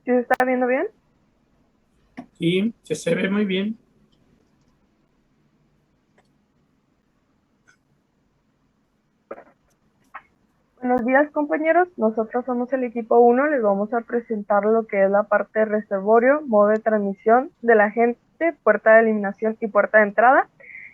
¿Sí se está viendo bien? Sí, se ve muy bien. Buenos días, compañeros. Nosotros somos el equipo 1. Les vamos a presentar lo que es la parte de reservorio, modo de transmisión de la gente, puerta de eliminación y puerta de entrada.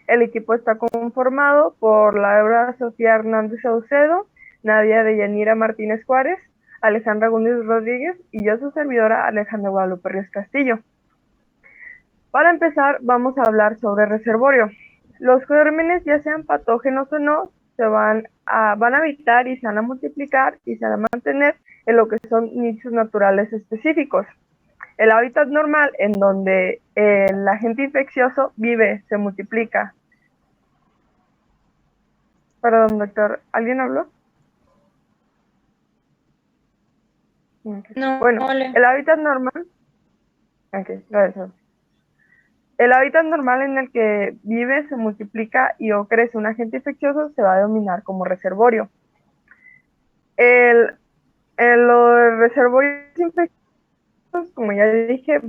El equipo está conformado por Laura Sofía Hernández Saucedo, Nadia Deyanira Martínez Juárez, Alejandra Gúndez Rodríguez y yo, su servidora Alejandra Guadalupe Ríos Castillo. Para empezar, vamos a hablar sobre reservorio. Los gérmenes, ya sean patógenos o no, van a habitar y se van a multiplicar y se van a mantener en lo que son nichos naturales específicos. El hábitat normal, en donde el agente infeccioso vive, se multiplica. Perdón, doctor, ¿alguien habló? Okay. No, Bueno, ole. el hábitat normal. Okay, gracias. El hábitat normal en el que vive, se multiplica y o crece un agente infeccioso se va a denominar como reservorio. Los reservorios infecciosos, como ya dije,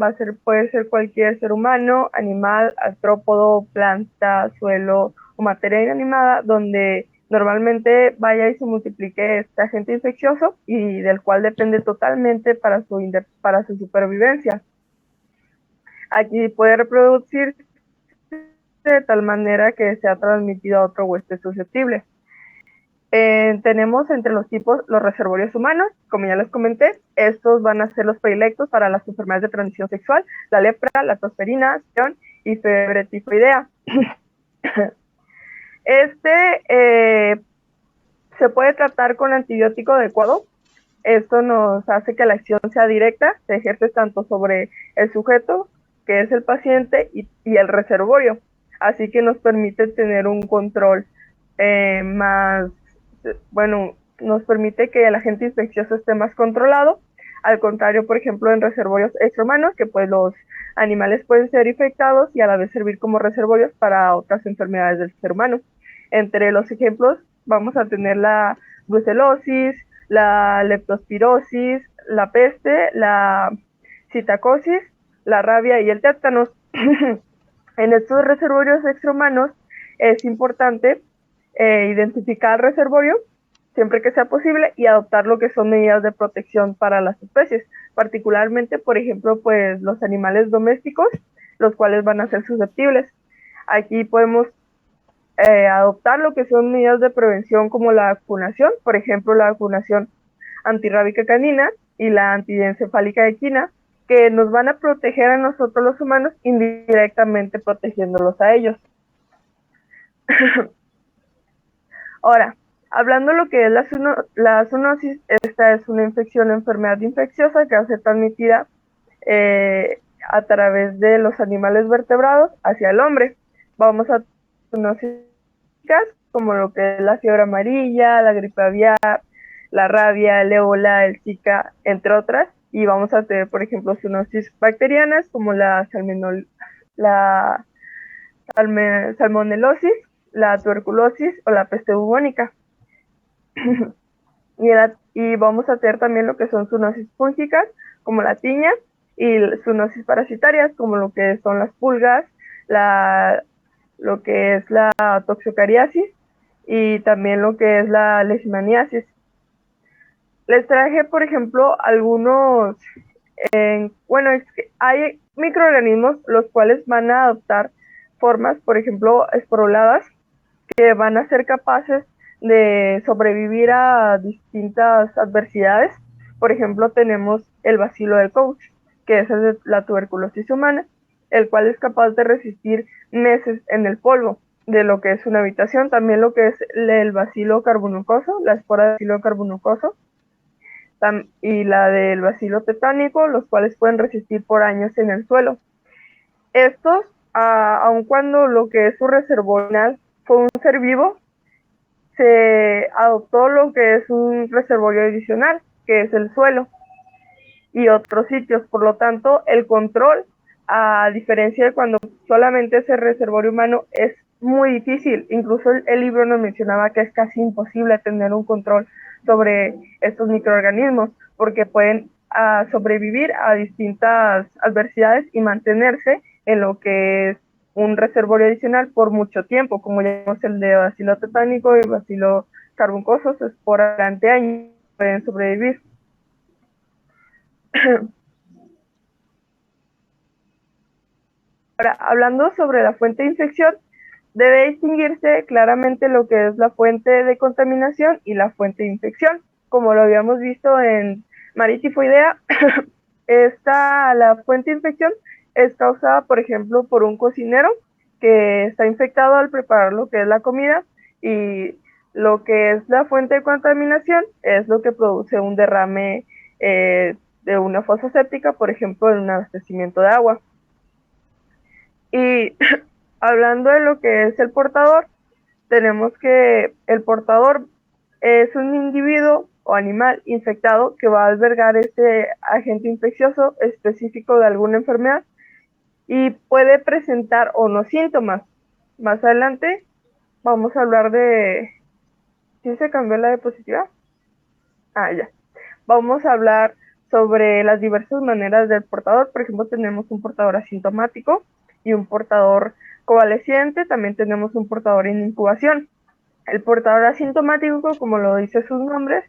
puede ser cualquier ser humano, animal, artrópodo, planta, suelo o materia inanimada, donde normalmente vaya y se multiplique este agente infeccioso y del cual depende totalmente para su supervivencia. Aquí puede reproducirse de tal manera que sea transmitido a otro huésped susceptible. Tenemos entre los tipos los reservorios humanos, como ya les comenté. Estos van a ser los predilectos para las enfermedades de transmisión sexual, la lepra, la tosferina y fiebre tifoidea. Se puede tratar con antibiótico adecuado. Esto nos hace que la acción sea directa, se ejerce tanto sobre el sujeto, que es el paciente, y el reservorio. Así que nos permite tener un control nos permite que el agente infeccioso esté más controlado. Al contrario, por ejemplo, en reservorios extrahumanos, que pues los animales pueden ser infectados y a la vez servir como reservorios para otras enfermedades del ser humano. Entre los ejemplos vamos a tener la brucelosis, la leptospirosis, la peste, la citacosis, la rabia y el tétanos. En estos reservorios extrahumanos es importante identificar el reservorio siempre que sea posible y adoptar lo que son medidas de protección para las especies, particularmente, por ejemplo, pues los animales domésticos, los cuales van a ser susceptibles. Aquí podemos adoptar lo que son medidas de prevención como la vacunación, por ejemplo, la vacunación antirrábica canina y la antidencefálica equina, que nos van a proteger a nosotros los humanos indirectamente protegiéndolos a ellos. Ahora, hablando de lo que es la zoonosis, esta es una enfermedad infecciosa que va a ser transmitida a través de los animales vertebrados hacia el hombre. Vamos a zoonosis como lo que es la fiebre amarilla, la gripe aviar, la rabia, el ébola, el zika, entre otras. Y vamos a tener, por ejemplo, zoonosis bacterianas como la salmonelosis, la tuberculosis o la peste bubónica. y vamos a tener también lo que son zoonosis fúngicas, como la tiña, y zoonosis parasitarias, como lo que son las pulgas, lo que es la toxocariasis y también lo que es la leishmaniasis. Les traje, por ejemplo, algunos, es que hay microorganismos los cuales van a adoptar formas, por ejemplo, esporuladas, que van a ser capaces de sobrevivir a distintas adversidades. Por ejemplo, tenemos el bacilo del Koch, que es la tuberculosis humana, el cual es capaz de resistir meses en el polvo de lo que es una habitación. También lo que es el bacilo carbonucoso, la espora del bacilo carbonucoso, y la del bacilo tetánico, los cuales pueden resistir por años en el suelo. Estos, aun cuando lo que es su reservorio fue un ser vivo, se adoptó lo que es un reservorio adicional, que es el suelo y otros sitios. Por lo tanto, el control, a diferencia de cuando solamente es el reservorio humano, es muy difícil. Incluso el libro nos mencionaba que es casi imposible tener un control sobre estos microorganismos, porque pueden a sobrevivir a distintas adversidades y mantenerse en lo que es un reservorio adicional por mucho tiempo, como ya vimos el de bacilo tetánico y bacilo carbuncosos, es por durante años pueden sobrevivir. Ahora, hablando sobre la fuente de infección, debe distinguirse claramente lo que es la fuente de contaminación y la fuente de infección. Como lo habíamos visto en Maris tifoidea, la fuente de infección es causada, por ejemplo, por un cocinero que está infectado al preparar lo que es la comida, y lo que es la fuente de contaminación es lo que produce un derrame de una fosa séptica, por ejemplo, en un abastecimiento de agua. Y hablando de lo que es el portador, tenemos que el portador es un individuo o animal infectado que va a albergar este agente infeccioso específico de alguna enfermedad y puede presentar o no síntomas. Más adelante vamos a hablar de... ¿Sí se cambió la diapositiva? Ah, ya. Vamos a hablar sobre las diversas maneras del portador. Por ejemplo, tenemos un portador asintomático y un portador convaleciente. También tenemos un portador en incubación. El portador asintomático, como lo dice su nombre,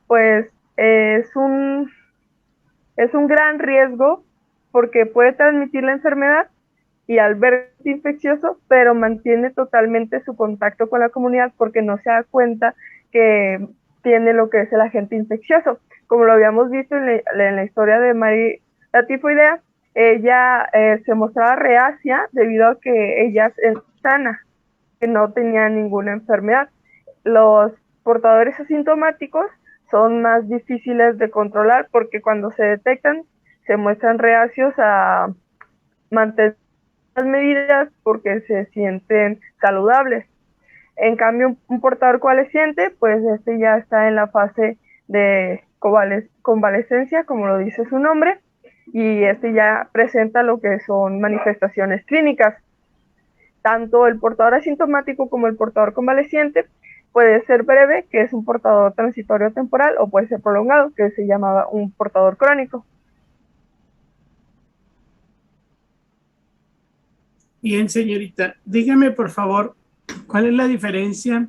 pues es un gran riesgo porque puede transmitir la enfermedad y al verse infeccioso, pero mantiene totalmente su contacto con la comunidad porque no se da cuenta que tiene lo que es el agente infeccioso. Como lo habíamos visto en la historia de Mari la tifoidea, ella se mostraba reacia debido a que ella es sana, que no tenía ninguna enfermedad. Los portadores asintomáticos son más difíciles de controlar porque cuando se detectan se muestran reacios a mantener las medidas porque se sienten saludables. En cambio, un portador convaleciente, pues este ya está en la fase de convalescencia, como lo dice su nombre, y este ya presenta lo que son manifestaciones clínicas. Tanto el portador asintomático como el portador convaleciente puede ser breve, que es un portador transitorio temporal, o puede ser prolongado, que se llamaba un portador crónico. Bien, señorita, dígame por favor, ¿cuál es la diferencia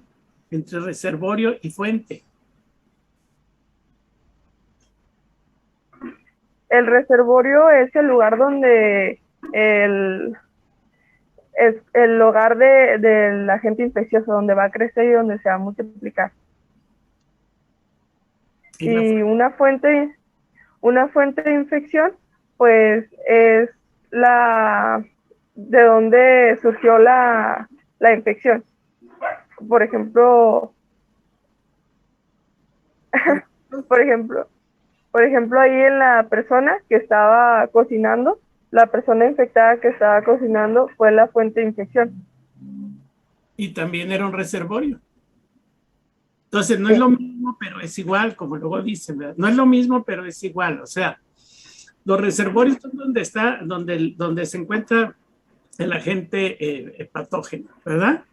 entre reservorio y fuente? El reservorio es el lugar donde es el hogar del agente infeccioso, donde va a crecer y donde se va a multiplicar. Y una fuente de infección, pues es de donde surgió la infección. Por ejemplo, por ejemplo, por ejemplo, ahí en la persona que estaba cocinando, la persona infectada que estaba cocinando fue la fuente de infección. Y también era un reservorio. Entonces, no es Sí, lo mismo, pero es igual, como luego dicen, ¿verdad? No es lo mismo, pero es igual. O sea, los reservorios son donde se encuentra el agente patógeno, ¿verdad?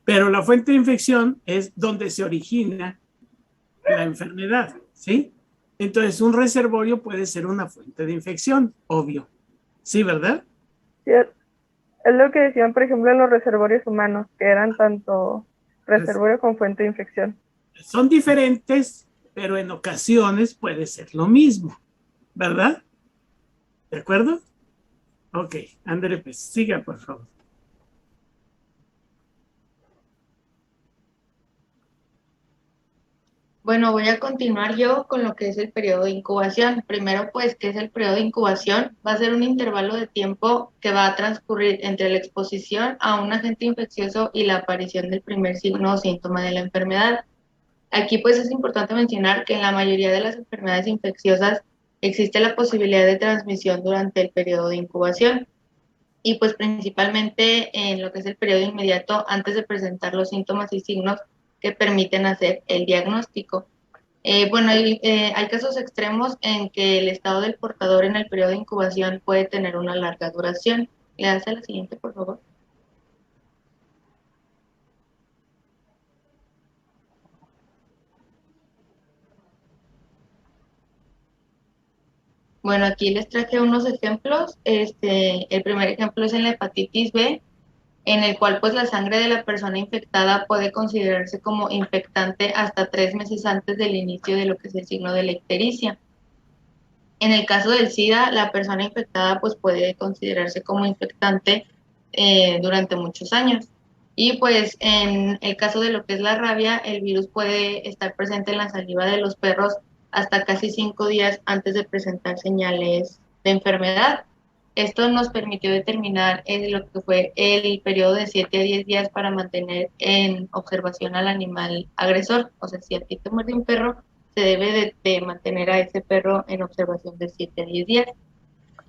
Pero la fuente de infección es donde se origina la enfermedad, ¿sí? Entonces, un reservorio puede ser una fuente de infección, obvio. ¿Sí, verdad? sí, es lo que decían, por ejemplo, en los reservorios humanos, que eran tanto reservorio como fuente de infección. Son diferentes, pero en ocasiones puede ser lo mismo, ¿verdad? ¿De acuerdo? Ok, André, pues siga, por favor. Bueno, voy a continuar yo con lo que es el periodo de incubación. Primero, pues, ¿qué es el periodo de incubación? Va a ser un intervalo de tiempo que va a transcurrir entre la exposición a un agente infeccioso y la aparición del primer signo o síntoma de la enfermedad. Aquí, pues, es importante mencionar que en la mayoría de las enfermedades infecciosas existe la posibilidad de transmisión durante el periodo de incubación y, pues, principalmente en lo que es el periodo inmediato antes de presentar los síntomas y signos que permiten hacer el diagnóstico. Bueno, hay casos extremos en que el estado del portador en el periodo de incubación puede tener una larga duración. Le das a la siguiente, por favor. Bueno, aquí les traje unos ejemplos. El primer ejemplo es en la hepatitis B, en el cual pues la sangre de la persona infectada puede considerarse como infectante hasta 3 meses antes del inicio de lo que es el signo de la ictericia. En el caso del SIDA, la persona infectada pues puede considerarse como infectante durante muchos años. Y pues en el caso de lo que es la rabia, el virus puede estar presente en la saliva de los perros hasta casi 5 días antes de presentar señales de enfermedad. Esto nos permitió determinar lo que fue el periodo de 7 a 10 días para mantener en observación al animal agresor. O sea, si a ti te muerde un perro, se debe de mantener a ese perro en observación de 7 a 10 días.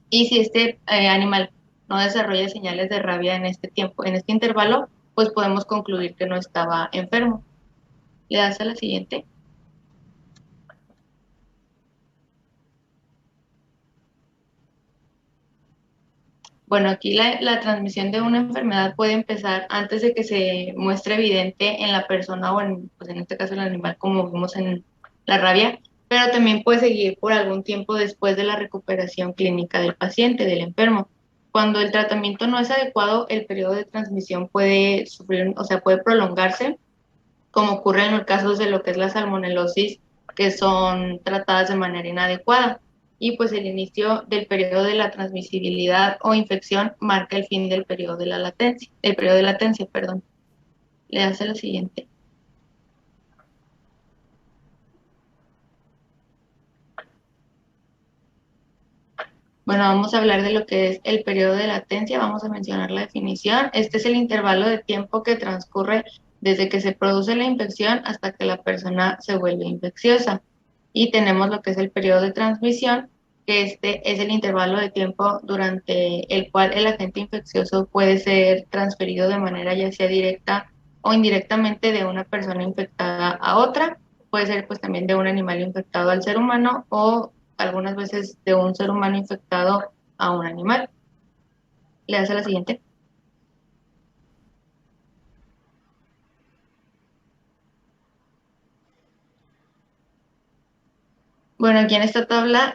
Y si este animal no desarrolla señales de rabia en este tiempo, en este intervalo, pues podemos concluir que no estaba enfermo. Le das a la siguiente. Bueno, aquí la transmisión de una enfermedad puede empezar antes de que se muestre evidente en la persona o pues en este caso el animal, como vimos en la rabia, pero también puede seguir por algún tiempo después de la recuperación clínica del paciente, del enfermo. Cuando el tratamiento no es adecuado, el periodo de transmisión puede sufrir, o sea, puede prolongarse, como ocurre en los casos de lo que es la salmonelosis, que son tratadas de manera inadecuada. Y pues el inicio del periodo de la transmisibilidad o infección marca el fin del periodo de la latencia, el periodo de latencia, perdón. Le hace lo siguiente. Bueno, vamos a hablar de lo que es el periodo de latencia, vamos a mencionar la definición. Este es el intervalo de tiempo que transcurre desde que se produce la infección hasta que la persona se vuelve infecciosa. Y tenemos lo que es el periodo de transmisión, que este es el intervalo de tiempo durante el cual el agente infeccioso puede ser transferido de manera ya sea directa o indirectamente de una persona infectada a otra. Puede ser pues también de un animal infectado al ser humano o algunas veces de un ser humano infectado a un animal. Le das a la siguiente. Bueno, aquí en esta tabla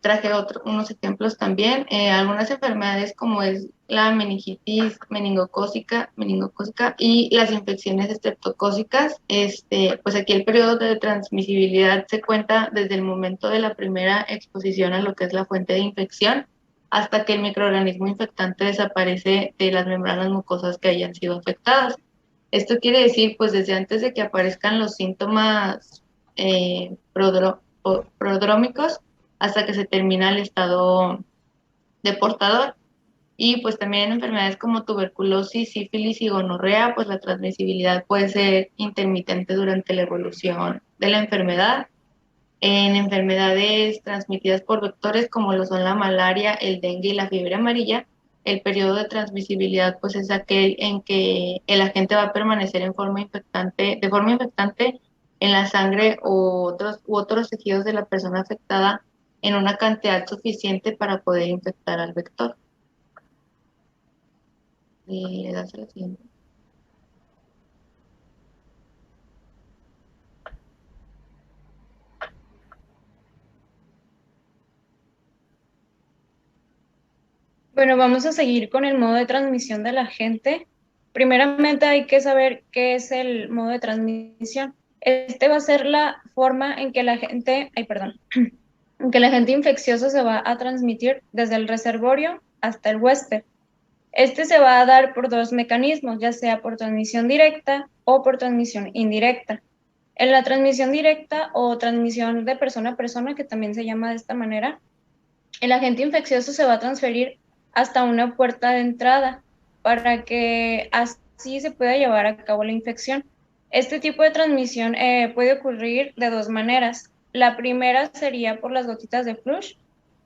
traje unos ejemplos también. Algunas enfermedades como es la meningitis meningocócica y las infecciones estreptocócicas. Pues aquí el periodo de transmisibilidad se cuenta desde el momento de la primera exposición a lo que es la fuente de infección hasta que el microorganismo infectante desaparece de las membranas mucosas que hayan sido afectadas. Esto quiere decir, pues desde antes de que aparezcan los síntomas prodrómicos hasta que se termina el estado de portador. Y pues también en enfermedades como tuberculosis, sífilis y gonorrea, pues la transmisibilidad puede ser intermitente durante la evolución de la enfermedad. En enfermedades transmitidas por vectores como lo son la malaria, el dengue y la fiebre amarilla, el periodo de transmisibilidad pues es aquel en que el agente va a permanecer de forma infectante en la sangre u otros tejidos de la persona afectada en una cantidad suficiente para poder infectar al vector. Y le das a la siguiente. Bueno, vamos a seguir con el modo de transmisión de la gente. Primeramente hay que saber qué es el modo de transmisión. Este va a ser la forma en que la gente, en que el agente infeccioso se va a transmitir desde el reservorio hasta el huésped. Este se va a dar por dos mecanismos, ya sea por transmisión directa o por transmisión indirecta. En la transmisión directa o transmisión de persona a persona, que también se llama de esta manera, el agente infeccioso se va a transferir hasta una puerta de entrada para que así se pueda llevar a cabo la infección. Este tipo de transmisión puede ocurrir de dos maneras. La primera sería por las gotitas de flush,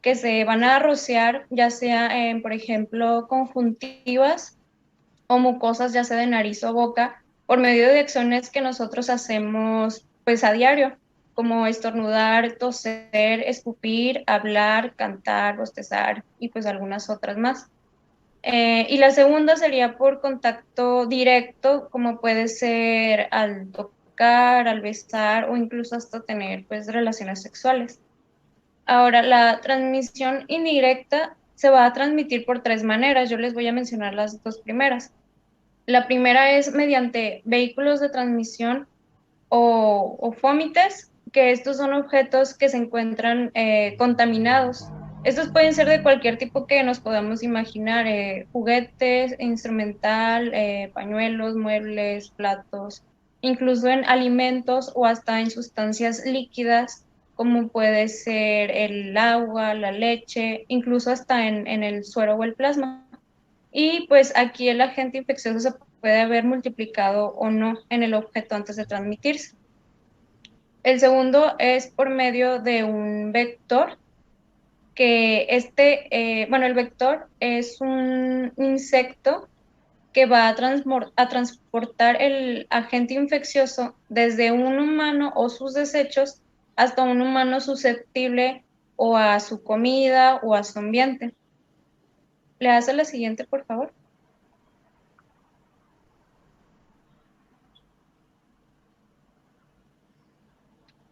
que se van a rociar ya sea en, por ejemplo, conjuntivas o mucosas, ya sea de nariz o boca, por medio de acciones que nosotros hacemos pues a diario, como estornudar, toser, escupir, hablar, cantar, bostezar y pues algunas otras más. Y la segunda sería por contacto directo, como puede ser al tocar, al besar o incluso hasta tener pues relaciones sexuales. Ahora, la transmisión indirecta se va a transmitir por 3 maneras. Yo les voy a mencionar las 2 primeras. La primera es mediante vehículos de transmisión o fómites, que estos son objetos que se encuentran contaminados. Estos pueden ser de cualquier tipo que nos podamos imaginar, juguetes, instrumental, pañuelos, muebles, platos, incluso en alimentos o hasta en sustancias líquidas, como puede ser el agua, la leche, incluso hasta en el suero o el plasma. Y pues aquí el agente infeccioso se puede haber multiplicado o no en el objeto antes de transmitirse. El segundo es por medio de un vector, que el vector es un insecto que va a transportar el agente infeccioso desde un humano o sus desechos hasta un humano susceptible o a su comida o a su ambiente. ¿Le hace la siguiente, por favor?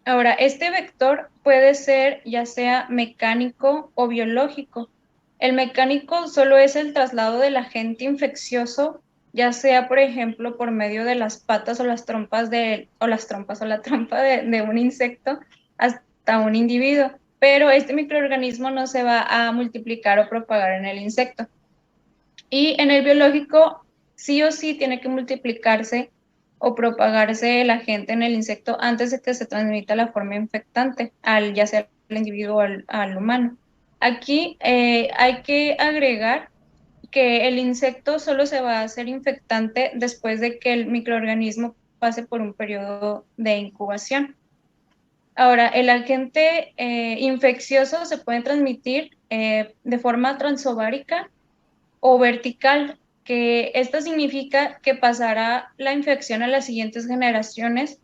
Ahora, este vector puede ser ya sea mecánico o biológico. El mecánico solo es el traslado del agente infeccioso, ya sea, por ejemplo, por medio de las patas o las trompas o la trompa de un insecto hasta un individuo. Pero este microorganismo no se va a multiplicar o propagar en el insecto. Y en el biológico, sí o sí tiene que multiplicarse o propagarse el agente en el insecto antes de que se transmita la forma infectante, ya sea al individuo o al humano. Aquí hay que agregar que el insecto solo se va a hacer infectante después de que el microorganismo pase por un periodo de incubación. Ahora, el agente infeccioso se puede transmitir de forma transovárica o vertical, que esto significa que pasará la infección a las siguientes generaciones,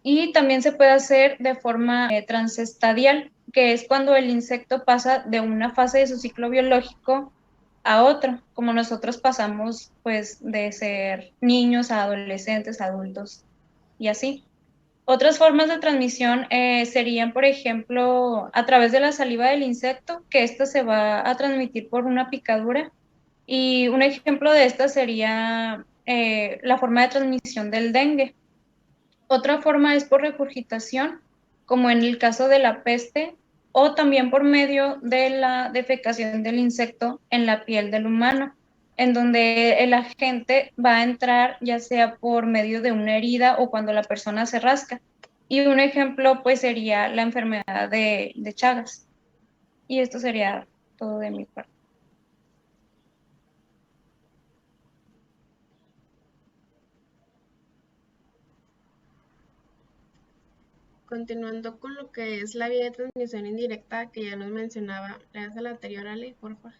y también se puede hacer de forma transestadial, que es cuando el insecto pasa de una fase de su ciclo biológico a otro, como nosotros pasamos pues de ser niños a adolescentes, adultos y así. Otras formas de transmisión serían, por ejemplo, a través de la saliva del insecto, que esta se va a transmitir por una picadura. Y un ejemplo de esta sería la forma de transmisión del dengue. Otra forma es por regurgitación, como en el caso de la peste, o también por medio de la defecación del insecto en la piel del humano, en donde el agente va a entrar ya sea por medio de una herida o cuando la persona se rasca. Y un ejemplo pues sería la enfermedad de Chagas. Y esto sería todo de mi parte. Continuando con lo que es la vía de transmisión indirecta que ya nos mencionaba, le das a la anterior, Ale, por favor.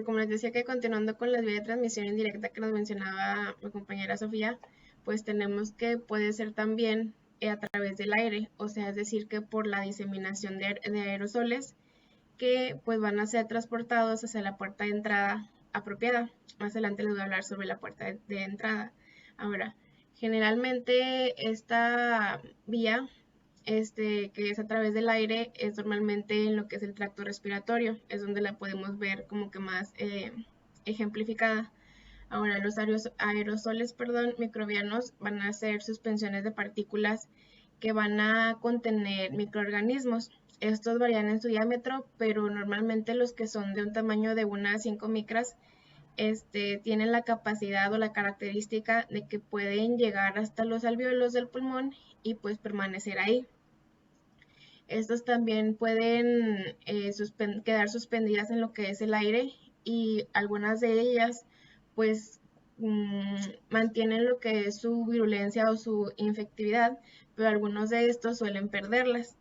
Como les decía, que continuando con la vía de transmisión indirecta que nos mencionaba mi compañera Sofía, pues tenemos que puede ser también a través del aire, o sea, es decir, que por la diseminación de aerosoles que pues van a ser transportados hacia la puerta de entrada apropiada. Más adelante les voy a hablar sobre la puerta de entrada. Ahora, generalmente esta vía que es a través del aire, es normalmente en lo que es el tracto respiratorio, es donde la podemos ver como que más ejemplificada. Ahora, los aerosoles microbianos van a ser suspensiones de partículas que van a contener microorganismos. Estos varían en su diámetro, pero normalmente los que son de un tamaño de unas 5 micras tienen la capacidad o la característica de que pueden llegar hasta los alvéolos del pulmón y pues permanecer ahí. Estos también pueden quedar suspendidas en lo que es el aire, y algunas de ellas pues mantienen lo que es su virulencia o su infectividad, pero algunos de estos suelen perderlas.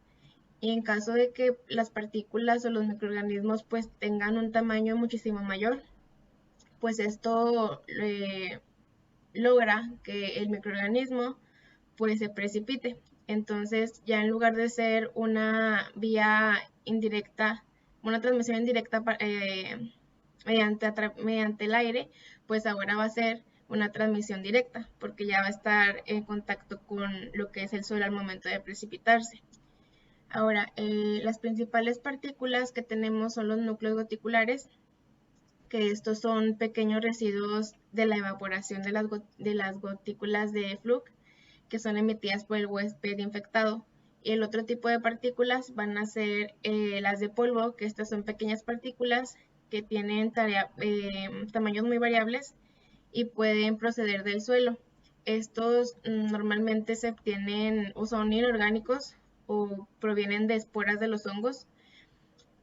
Y en caso de que las partículas o los microorganismos pues tengan un tamaño muchísimo mayor, pues esto logra que el microorganismo pues se precipite. Entonces ya en lugar de ser una vía indirecta, una transmisión indirecta mediante el aire, pues ahora va a ser una transmisión directa, porque ya va a estar en contacto con lo que es el suelo al momento de precipitarse. Ahora, las principales partículas que tenemos son los núcleos goticulares, que estos son pequeños residuos de la evaporación de las gotículas de Fluke, que son emitidas por el huésped infectado. Y el otro tipo de partículas van a ser las de polvo, que estas son pequeñas partículas que tienen tamaños muy variables y pueden proceder del suelo. Estos normalmente se obtienen o son inorgánicos o provienen de esporas de los hongos,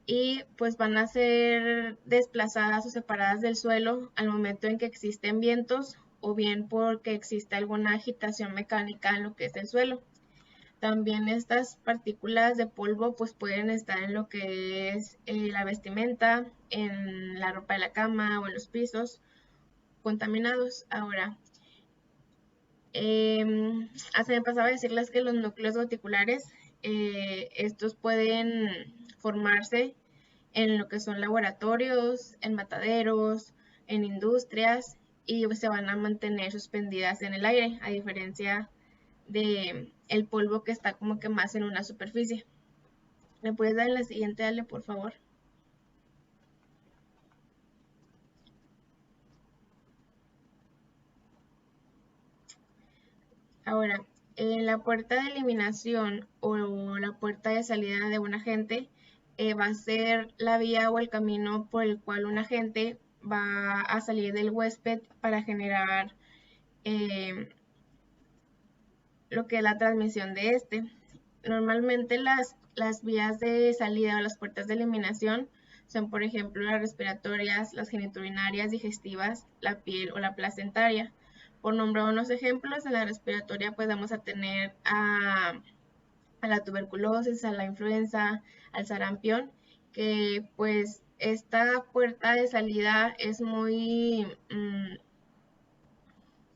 y pues van a ser desplazadas o separadas del suelo al momento en que existen vientos o bien porque existe alguna agitación mecánica en lo que es el suelo. También estas partículas de polvo pues pueden estar en lo que es la vestimenta, en la ropa de la cama o en los pisos contaminados. Ahora, se me pasaba a decirles que los núcleos goticulares, estos pueden formarse en lo que son laboratorios, en mataderos, en industrias, y se van a mantener suspendidas en el aire, a diferencia de el polvo que está como que más en una superficie. ¿Me puedes dar la siguiente, Ale, por favor? Ahora, en la puerta de eliminación o la puerta de salida de un agente va a ser la vía o el camino por el cual un agente va a salir del huésped para generar lo que es la transmisión de este. Normalmente las vías de salida o las puertas de eliminación son, por ejemplo, las respiratorias, las genitourinarias, digestivas, la piel o la placentaria. Por nombrar unos ejemplos, en la respiratoria pues vamos a tener a la tuberculosis, a la influenza, al sarampión, que pues esta puerta de salida es muy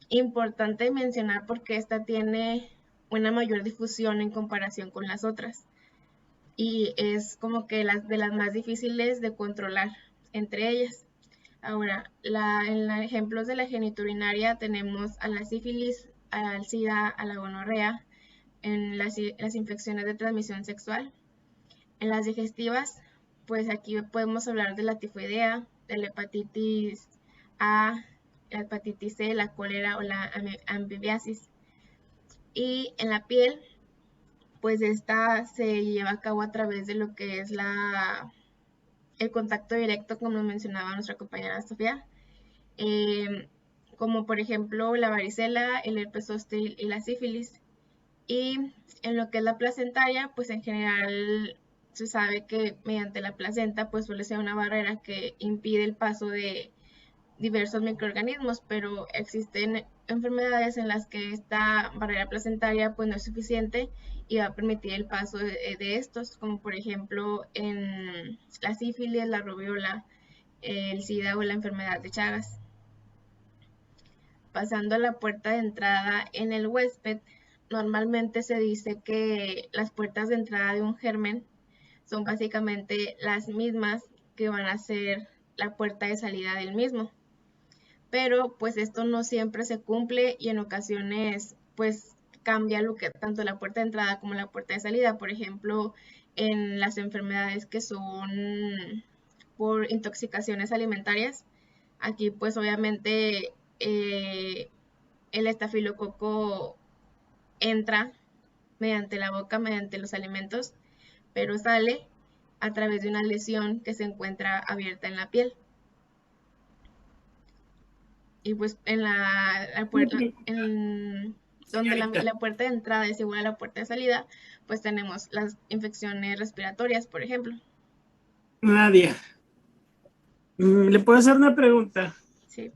importante mencionar porque esta tiene una mayor difusión en comparación con las otras y es como que de las más difíciles de controlar entre ellas. Ahora, en los ejemplos de la genitourinaria tenemos a la sífilis, al SIDA, a la gonorrea, en las infecciones de transmisión sexual. En las digestivas, pues aquí podemos hablar de la tifoidea, de la hepatitis A, la hepatitis C, la cólera o la ambibiasis. Y en la piel, pues esta se lleva a cabo a través de lo que es el contacto directo, como mencionaba nuestra compañera Sofía, como por ejemplo la varicela, el herpes zóster y la sífilis. Y en lo que es la placentaria, pues en general se sabe que mediante la placenta pues suele ser una barrera que impide el paso de diversos microorganismos, pero existen enfermedades en las que esta barrera placentaria pues no es suficiente y va a permitir el paso de estos, como por ejemplo en la sífilis, la rubiola, el SIDA o la enfermedad de Chagas. Pasando a la puerta de entrada en el huésped, normalmente se dice que las puertas de entrada de un germen son básicamente las mismas que van a ser la puerta de salida del mismo. Pero pues esto no siempre se cumple y en ocasiones pues cambia lo que tanto la puerta de entrada como la puerta de salida. Por ejemplo, en las enfermedades que son por intoxicaciones alimentarias, aquí pues obviamente el estafilococo entra mediante la boca, mediante los alimentos, pero sale a través de una lesión que se encuentra abierta en la piel. Y pues en la puerta, donde la puerta de entrada es igual a la puerta de salida, pues tenemos las infecciones respiratorias, por ejemplo. Nadia, ¿le puedo hacer una pregunta? Sí.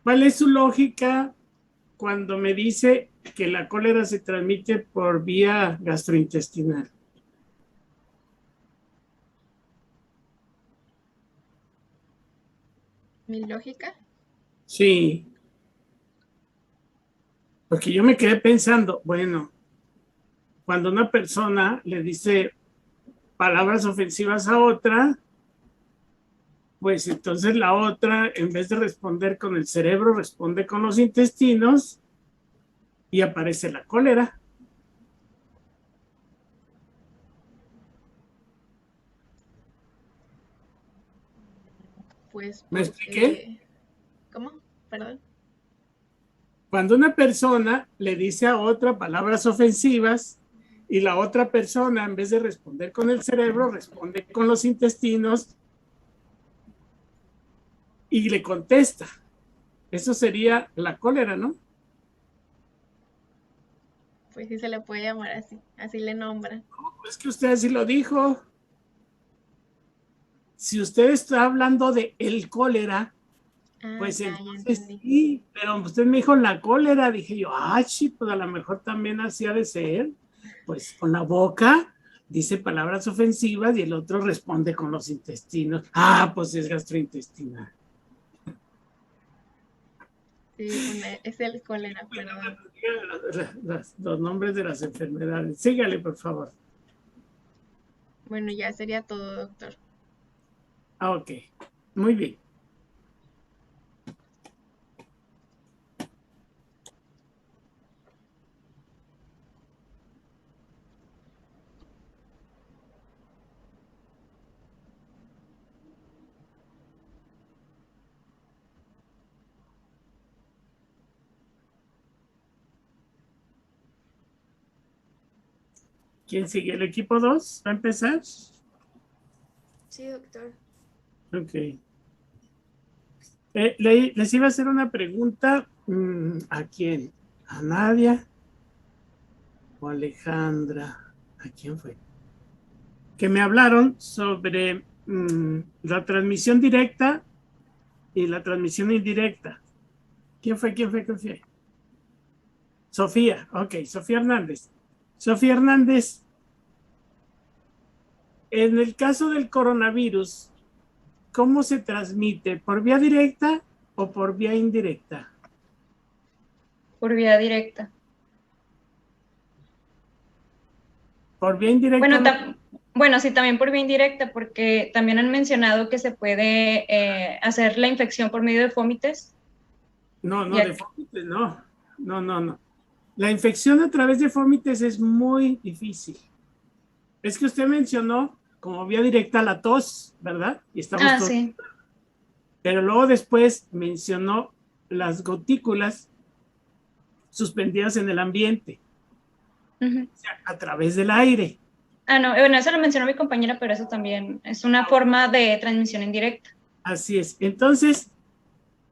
¿Cuál es su lógica cuando me dice que la cólera se transmite por vía gastrointestinal? ¿Mi lógica? Sí. Porque yo me quedé pensando, bueno, cuando una persona le dice palabras ofensivas a otra, pues entonces la otra, en vez de responder con el cerebro, responde con los intestinos y aparece la cólera. Pues ¿Me expliqué? ¿Cómo? Perdón. Cuando una persona le dice a otra palabras ofensivas y la otra persona, en vez de responder con el cerebro, responde con los intestinos y le contesta. Eso sería la cólera, ¿no? Pues sí se le puede llamar así, así le nombran. Es que usted así lo dijo. Si usted está hablando de el cólera, pues Ya entonces entendí. sí, pero usted me dijo la cólera, dije yo, sí, pues a lo mejor también así ha de ser. Pues con la boca dice palabras ofensivas y el otro responde con los intestinos. Pues es gastrointestinal. Sí, es el cólera, perdón. Los nombres de las enfermedades. Sígale, por favor. Bueno, ya sería todo, doctor. Ok, muy bien. ¿Quién sigue? ¿El equipo 2? ¿Va a empezar? Sí, doctor. Ok. Les iba a hacer una pregunta. ¿A quién? ¿A Nadia o Alejandra? ¿A quién fue? Que me hablaron sobre la transmisión directa y la transmisión indirecta. ¿Quién fue? Sofía. Ok, Sofía Hernández. Sofía Hernández, en el caso del coronavirus, ¿cómo se transmite? ¿Por vía directa o por vía indirecta? Por vía directa. Por vía indirecta. Bueno, sí, también por vía indirecta, porque también han mencionado que se puede hacer la infección por medio de fómites. No, de fómites, no. La infección a través de fómites es muy difícil. Es que usted mencionó como vía directa la tos, ¿verdad? Y estamos todos. Sí. Pero luego después mencionó las gotículas suspendidas en el ambiente, o sea, a través del aire. No, bueno, eso lo mencionó mi compañera, pero eso también es una forma de transmisión indirecta. Así es. Entonces,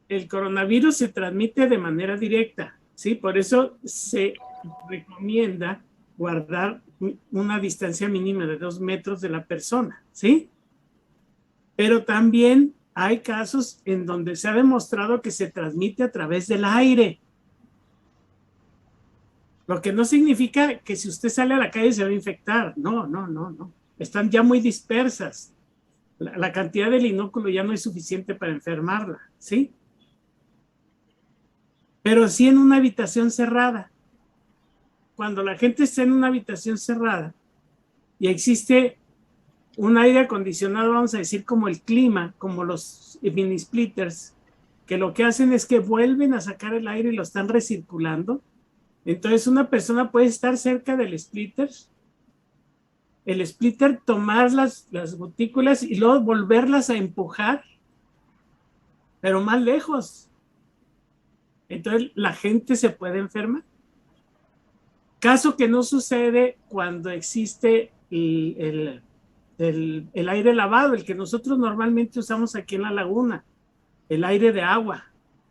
el coronavirus se transmite de manera directa, ¿sí? Por eso se recomienda guardar una distancia mínima de 2 metros de la persona, ¿sí? Pero también hay casos en donde se ha demostrado que se transmite a través del aire. Lo que no significa que si usted sale a la calle se va a infectar. No. Están ya muy dispersas. La cantidad del inóculo ya no es suficiente para enfermarla, ¿sí? Pero sí en una habitación cerrada. Cuando la gente está en una habitación cerrada y existe un aire acondicionado, vamos a decir como el clima, como los mini splitters, que lo que hacen es que vuelven a sacar el aire y lo están recirculando. Entonces una persona puede estar cerca del splitter, el splitter tomar las gotículas y luego volverlas a empujar, pero más lejos. Entonces la gente se puede enfermar. Caso que no sucede cuando existe el aire lavado, el que nosotros normalmente usamos aquí en la laguna, el aire de agua,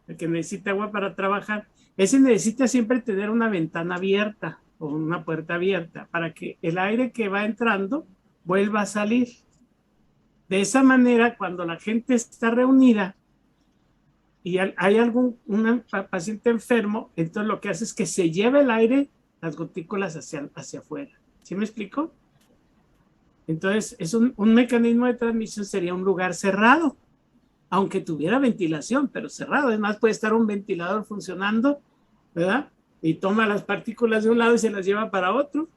el que necesita agua para trabajar. Ese necesita siempre tener una ventana abierta o una puerta abierta para que el aire que va entrando vuelva a salir. De esa manera, cuando la gente está reunida y hay un paciente enfermo, entonces lo que hace es que se lleva el aire, las gotículas hacia afuera. ¿Sí me explico? Entonces, es un mecanismo de transmisión, sería un lugar cerrado, aunque tuviera ventilación, pero cerrado. Además, puede estar un ventilador funcionando, ¿verdad? Y toma las partículas de un lado y se las lleva para otro,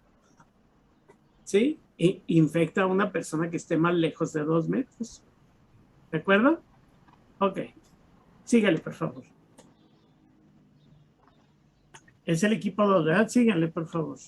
¿sí? E infecta a una persona que esté más lejos de 2 metros. ¿De acuerdo? Ok. Sígale, por favor. Es el equipo 2, ¿verdad? Síganle, por favor.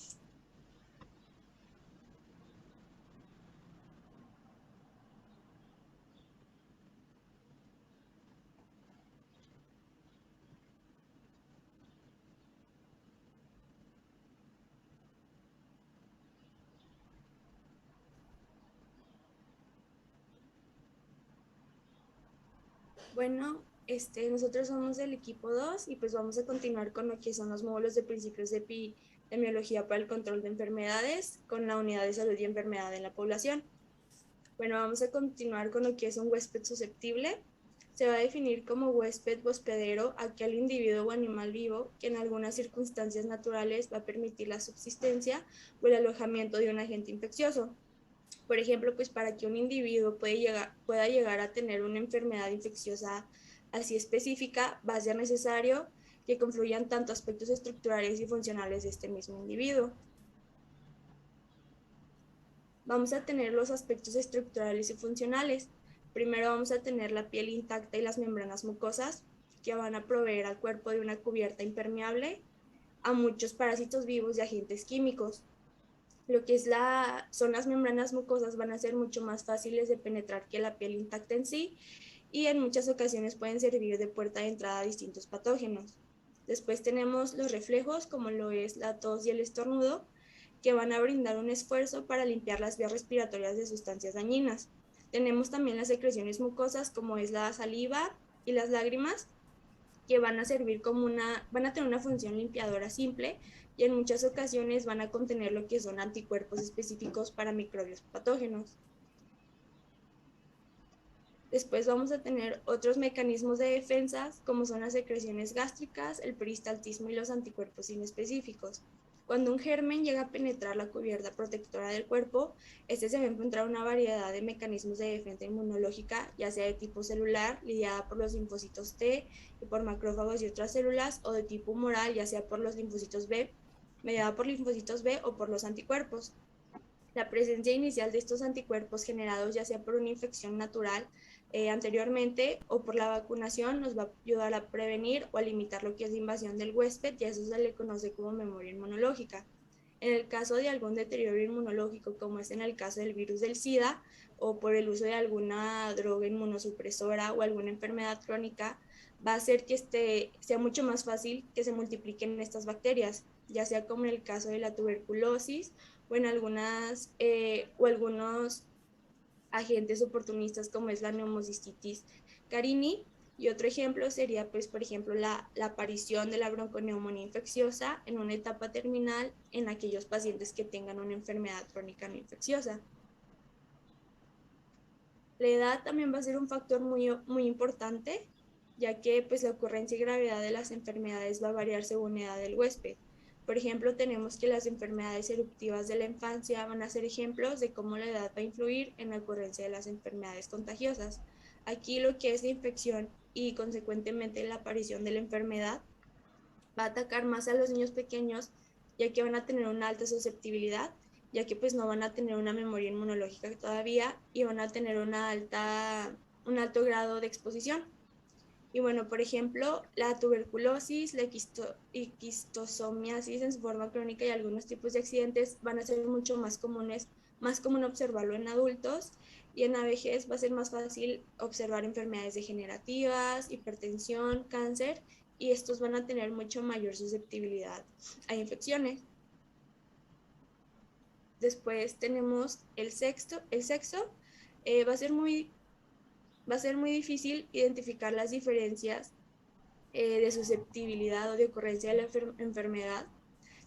Bueno, nosotros somos el equipo 2 y pues vamos a continuar con lo que son los módulos de principios de epidemiología para el control de enfermedades con la unidad de salud y enfermedad en la población. Bueno, vamos a continuar con lo que es un huésped susceptible. Se va a definir como huésped hospedero aquel individuo o animal vivo que en algunas circunstancias naturales va a permitir la subsistencia o el alojamiento de un agente infeccioso. Por ejemplo, pues para que un individuo pueda llegar a tener una enfermedad infecciosa así específica, va a ser necesario que confluyan tanto aspectos estructurales y funcionales de este mismo individuo. Vamos a tener los aspectos estructurales y funcionales. Primero vamos a tener la piel intacta y las membranas mucosas, que van a proveer al cuerpo de una cubierta impermeable a muchos parásitos vivos y agentes químicos. Lo que son las membranas mucosas van a ser mucho más fáciles de penetrar que la piel intacta en sí y en muchas ocasiones pueden servir de puerta de entrada a distintos patógenos. Después tenemos los reflejos, como lo es la tos y el estornudo, que van a brindar un esfuerzo para limpiar las vías respiratorias de sustancias dañinas. Tenemos también las secreciones mucosas, como es la saliva y las lágrimas, que van a servir van a tener una función limpiadora simple y en muchas ocasiones van a contener lo que son anticuerpos específicos para microbios patógenos. Después vamos a tener otros mecanismos de defensa, como son las secreciones gástricas, el peristaltismo y los anticuerpos inespecíficos. Cuando un germen llega a penetrar la cubierta protectora del cuerpo, se va a encontrar una variedad de mecanismos de defensa inmunológica, ya sea de tipo celular, lidiada por los linfocitos T y por macrófagos y otras células, o de tipo humoral, ya sea por los linfocitos B, mediada por linfocitos B o por los anticuerpos. La presencia inicial de estos anticuerpos generados ya sea por una infección natural anteriormente o por la vacunación nos va a ayudar a prevenir o a limitar lo que es la invasión del huésped y a eso se le conoce como memoria inmunológica. En el caso de algún deterioro inmunológico, como es en el caso del virus del SIDA o por el uso de alguna droga inmunosupresora o alguna enfermedad crónica, va a hacer que sea mucho más fácil que se multipliquen estas bacterias, ya sea como en el caso de la tuberculosis o en algunos agentes oportunistas como es la neumocistitis carini. Y otro ejemplo sería, pues, por ejemplo, la aparición de la bronconeumonía infecciosa en una etapa terminal en aquellos pacientes que tengan una enfermedad crónica no infecciosa. La edad también va a ser un factor muy importante, ya que pues, la ocurrencia y gravedad de las enfermedades va a variar según la edad del huésped. Por ejemplo, tenemos que las enfermedades eruptivas de la infancia van a ser ejemplos de cómo la edad va a influir en la ocurrencia de las enfermedades contagiosas. Aquí lo que es la infección y consecuentemente la aparición de la enfermedad va a atacar más a los niños pequeños, ya que van a tener una alta susceptibilidad, ya que pues no van a tener una memoria inmunológica todavía y van a tener un alto grado de exposición. Y bueno, por ejemplo, la tuberculosis, la quistosomiasis en su forma crónica y algunos tipos de accidentes van a ser mucho más comunes, más común observarlo en adultos, y en la vejez va a ser más fácil observar enfermedades degenerativas, hipertensión, cáncer, y estos van a tener mucho mayor susceptibilidad a infecciones. Después tenemos el sexo. Va a ser muy difícil identificar las diferencias de susceptibilidad o de ocurrencia de la enfermedad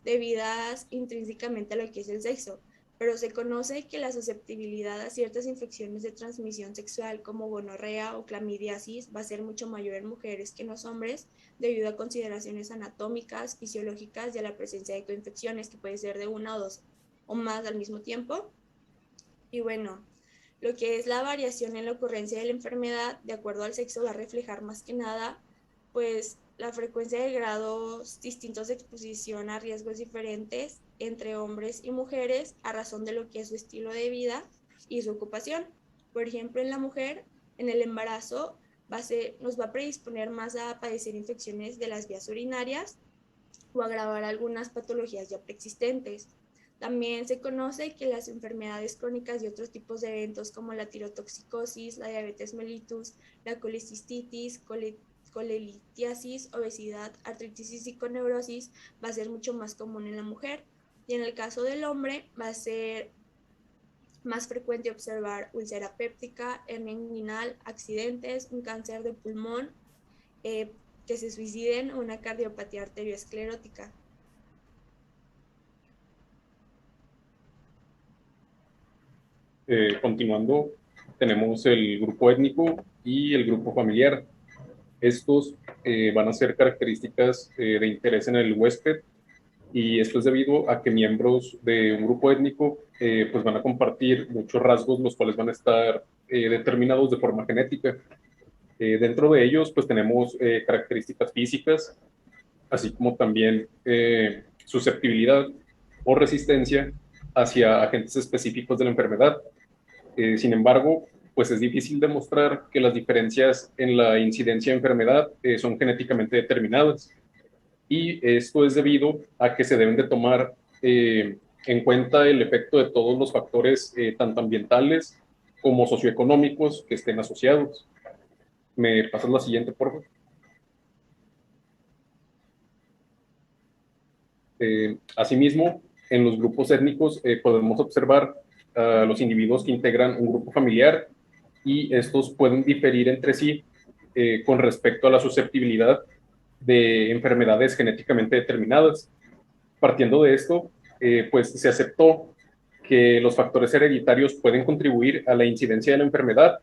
debidas intrínsecamente a lo que es el sexo, pero se conoce que la susceptibilidad a ciertas infecciones de transmisión sexual como gonorrea o clamidiasis va a ser mucho mayor en mujeres que en los hombres debido a consideraciones anatómicas, fisiológicas y a la presencia de coinfecciones que puede ser de una o dos o más al mismo tiempo. Y bueno, lo que es la variación en la ocurrencia de la enfermedad de acuerdo al sexo va a reflejar más que nada pues la frecuencia de grados distintos de exposición a riesgos diferentes entre hombres y mujeres a razón de lo que es su estilo de vida y su ocupación. Por ejemplo, en la mujer En el embarazo nos va a predisponer más a padecer infecciones de las vías urinarias o agravar algunas patologías ya preexistentes. También se conoce que las enfermedades crónicas y otros tipos de eventos como la tirotoxicosis, la diabetes mellitus, la colecistitis, colelitiasis, obesidad, artritis y psiconeurosis va a ser mucho más común en la mujer. Y en el caso del hombre va a ser más frecuente observar úlcera péptica, hernia inguinal, accidentes, un cáncer de pulmón, que se suiciden o una cardiopatía arteriosclerótica. Continuando, tenemos el grupo étnico y el grupo familiar. Estos van a ser características de interés en el huésped, y esto es debido a que miembros de un grupo étnico pues van a compartir muchos rasgos, los cuales van a estar determinados de forma genética. Dentro de ellos pues tenemos características físicas, así como también susceptibilidad o resistencia hacia agentes específicos de la enfermedad. Sin embargo, pues es difícil demostrar que las diferencias en la incidencia de enfermedad son genéticamente determinadas. Y esto es debido a que se deben de tomar en cuenta el efecto de todos los factores, tanto ambientales como socioeconómicos, que estén asociados. ¿Me pasas la siguiente, por favor? Asimismo, en los grupos étnicos podemos observar a los individuos que integran un grupo familiar, y estos pueden diferir entre sí con respecto a la susceptibilidad de enfermedades genéticamente determinadas. Partiendo de esto, pues se aceptó que los factores hereditarios pueden contribuir a la incidencia de la enfermedad,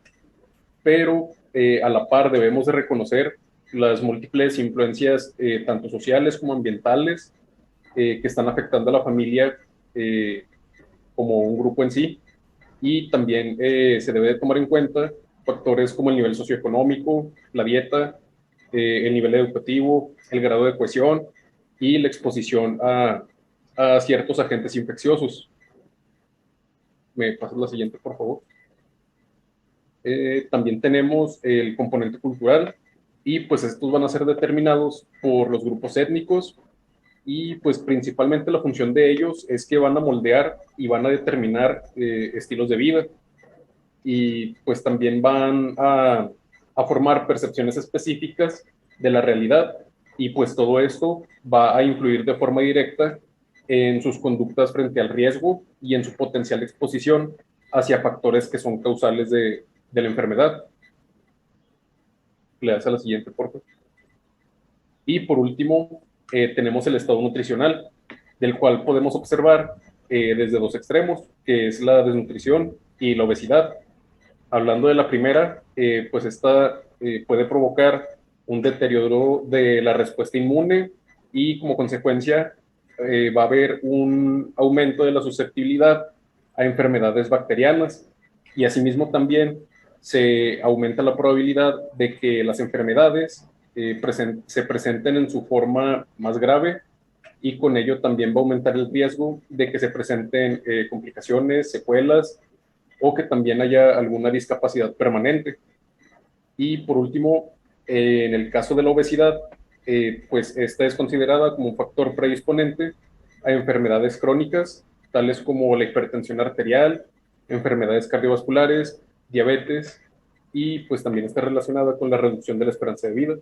pero a la par debemos de reconocer las múltiples influencias, tanto sociales como ambientales, que están afectando a la familia como un grupo en sí. Y también se debe de tomar en cuenta factores como el nivel socioeconómico, la dieta, el nivel educativo, el grado de cohesión y la exposición a ciertos agentes infecciosos. ¿Me pasas la siguiente, por favor? También tenemos el componente cultural, y pues estos van a ser determinados por los grupos étnicos, y pues principalmente la función de ellos es que van a moldear y van a determinar estilos de vida, y pues también van a formar percepciones específicas de la realidad, y pues todo esto va a influir de forma directa en sus conductas frente al riesgo y en su potencial exposición hacia factores que son causales de la enfermedad. Le das a la siguiente, por favor. Y por último, tenemos el estado nutricional, del cual podemos observar desde dos extremos, que es la desnutrición y la obesidad. Hablando de la primera, pues esta puede provocar un deterioro de la respuesta inmune, y como consecuencia va a haber un aumento de la susceptibilidad a enfermedades bacterianas, y asimismo también se aumenta la probabilidad de que las enfermedades se presenten en su forma más grave, y con ello también va a aumentar el riesgo de que se presenten complicaciones, secuelas, o que también haya alguna discapacidad permanente. Y por último, en el caso de la obesidad, pues esta es considerada como un factor predisponente a enfermedades crónicas, tales como la hipertensión arterial, enfermedades cardiovasculares, diabetes, y pues también está relacionada con la reducción de la esperanza de vida.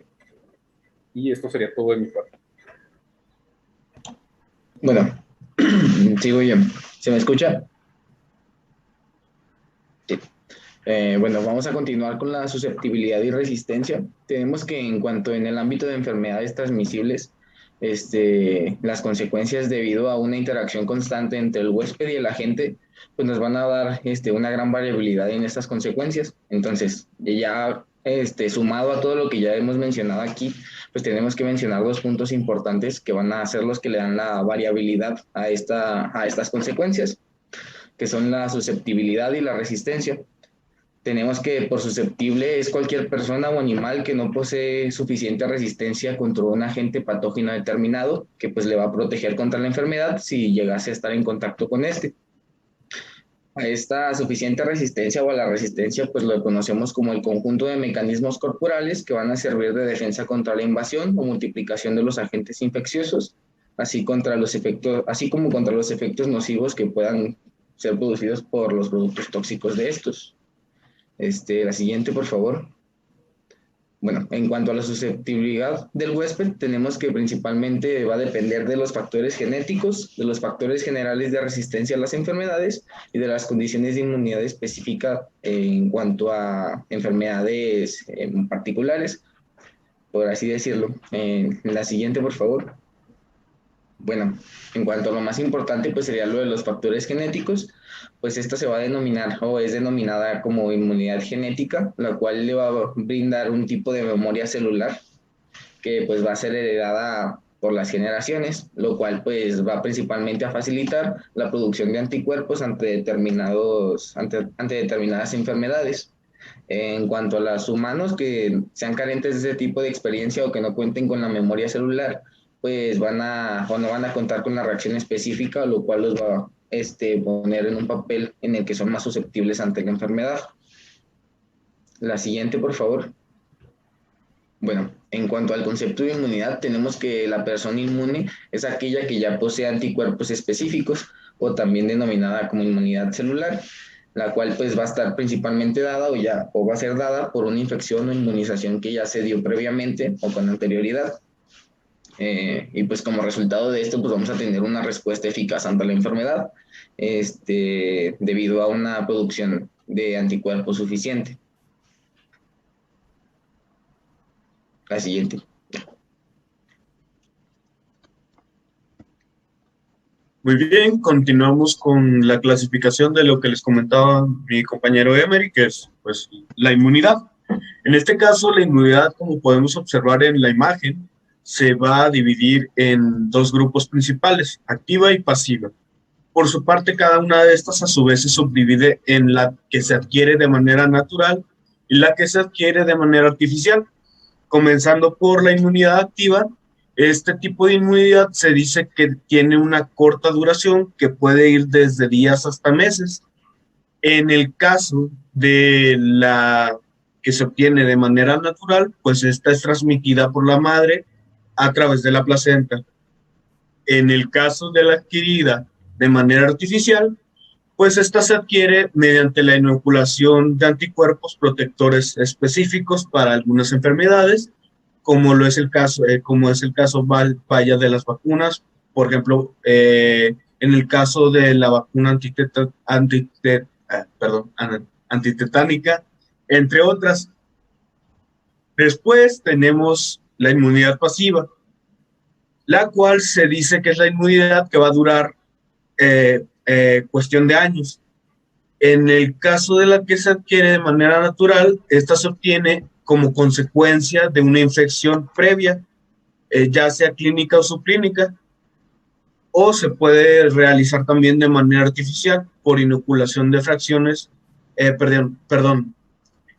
Y esto sería todo de mi parte. Bueno, sigo yo. ¿Se me escucha? Sí. Bueno, vamos a continuar con la susceptibilidad y resistencia. Tenemos que en cuanto en el ámbito de enfermedades transmisibles, las consecuencias debido a una interacción constante entre el huésped y el agente, pues nos van a dar una gran variabilidad en estas consecuencias. Entonces, ya sumado a todo lo que ya hemos mencionado aquí, pues tenemos que mencionar dos puntos importantes que van a ser los que le dan la variabilidad a estas consecuencias, que son la susceptibilidad y la resistencia. Tenemos que por susceptible es cualquier persona o animal que no posee suficiente resistencia contra un agente patógeno determinado, que pues le va a proteger contra la enfermedad si llegase a estar en contacto con este. A esta suficiente resistencia o a la resistencia, pues lo conocemos como el conjunto de mecanismos corporales que van a servir de defensa contra la invasión o multiplicación de los agentes infecciosos, así como contra los efectos nocivos que puedan ser producidos por los productos tóxicos de estos. La siguiente, por favor. Bueno, en cuanto a la susceptibilidad del huésped, tenemos que principalmente va a depender de los factores genéticos, de los factores generales de resistencia a las enfermedades y de las condiciones de inmunidad específica en cuanto a enfermedades particulares, por así decirlo. La siguiente, por favor. Bueno, en cuanto a lo más importante, pues sería lo de los factores genéticos, pues esta se va a denominar o es denominada como inmunidad genética, la cual le va a brindar un tipo de memoria celular que pues va a ser heredada por las generaciones, lo cual pues va principalmente a facilitar la producción de anticuerpos ante determinadas enfermedades. En cuanto a los humanos que sean carentes de ese tipo de experiencia o que no cuenten con la memoria celular, pues no van a contar con la reacción específica, lo cual los va a poner en un papel en el que son más susceptibles ante la enfermedad. La siguiente, por favor. Bueno, en cuanto al concepto de inmunidad, tenemos que la persona inmune es aquella que ya posee anticuerpos específicos o también denominada como inmunidad celular, la cual pues va a estar principalmente dada o va a ser dada por una infección o inmunización que ya se dio previamente o con anterioridad. Y pues como resultado de esto, pues vamos a tener una respuesta eficaz ante la enfermedad, debido a una producción de anticuerpos suficiente. La siguiente. Muy bien, continuamos con la clasificación de lo que les comentaba mi compañero Emery, que es pues la inmunidad. En este caso, la inmunidad, como podemos observar en la imagen, se va a dividir en dos grupos principales, activa y pasiva. Por su parte, cada una de estas a su vez se subdivide en la que se adquiere de manera natural y la que se adquiere de manera artificial. Comenzando por la inmunidad activa, este tipo de inmunidad se dice que tiene una corta duración que puede ir desde días hasta meses. En el caso de la que se obtiene de manera natural, pues esta es transmitida por la madre a través de la placenta. En el caso de la adquirida de manera artificial, pues esta se adquiere mediante la inoculación de anticuerpos protectores específicos para algunas enfermedades, como es el caso vaya de las vacunas, por ejemplo, en el caso de la vacuna antitetánica, entre otras. Después tenemos la inmunidad pasiva, la cual se dice que es la inmunidad que va a durar cuestión de años. En el caso de la que se adquiere de manera natural, esta se obtiene como consecuencia de una infección previa, ya sea clínica o subclínica, o se puede realizar también de manera artificial por inoculación de fracciones, perdón,